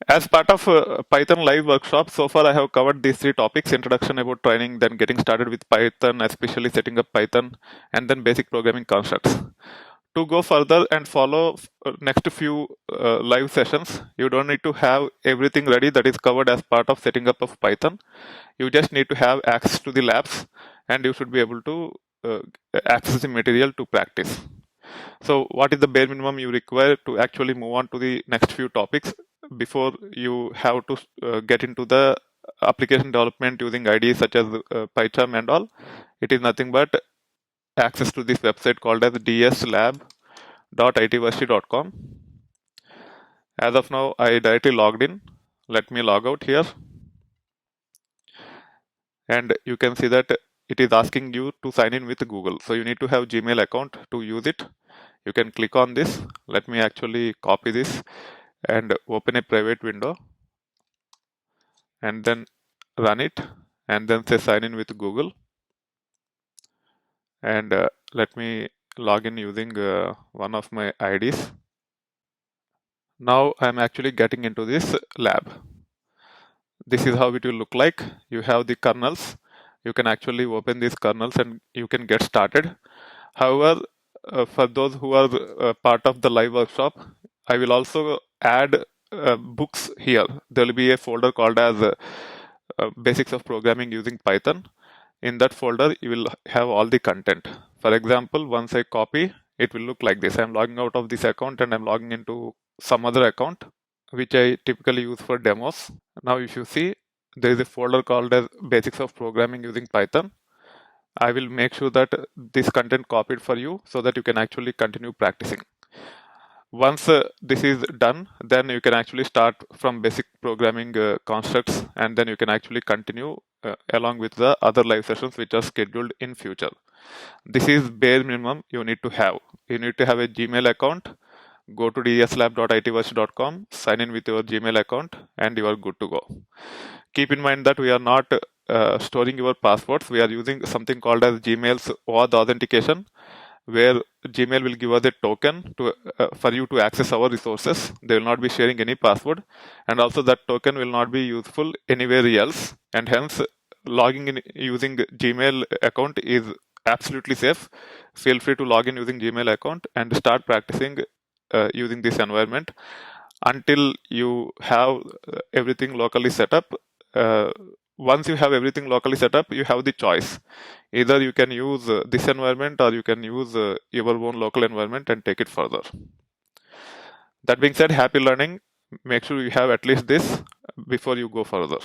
As part of Python live workshop, so far I have covered these three topics: introduction about training, then getting started with Python, especially setting up Python, and then basic programming constructs. To go further and follow next few live sessions, you don't need to have everything ready that is covered as part of setting up of Python. You just need to have access to the labs, and you should be able to uh, access the material to practice. So what is the bare minimum you require to actually move on to the next few topics before you have to get into the application development using IDEs such as PyCharm and all? It is nothing but access to this website called as dslab.itversity.com. As of now, I directly logged in. Let me log out here. And you can see that it is asking you to sign in with Google. So you need to have Gmail account to use it. You can click on this. Let me actually copy this and open a private window and then run it and then say sign in with Google. And let me log in using one of my IDs. Now I'm actually getting into this lab. This is how it will look like. You have the kernels. You can actually open these kernels and you can get started. However, for those who are part of the live workshop, I will also add books here. There will be a folder called as Basics of Programming Using Python. In that folder, you will have all the content. For example, once I copy, it will look like this. I'm logging out of this account and I'm logging into some other account, which I typically use for demos. Now, if you see, there is a folder called as Basics of Programming Using Python. I will make sure that this content copied for you so that you can actually continue practicing. Once this is done, then you can actually start from basic programming constructs, and then you can actually continue along with the other live sessions which are scheduled in future. This is bare minimum you need to have. You need to have a Gmail account. Go to dslab.itversity.com, sign in with your Gmail account, and you are good to go. Keep in mind that we are not storing your passwords. We are using something called as Gmail's OAuth authentication, where Gmail will give us a token to for you to access our resources. They will not be sharing any password, and also that token will not be useful anywhere else, and hence logging in using Gmail account is absolutely safe. Feel free to log in using Gmail account and start practicing using this environment until you have everything locally set up. Once you have everything locally set up, you have the choice. Either you can use this environment or you can use your own local environment and take it further. That being said, happy learning. Make sure you have at least this before you go further.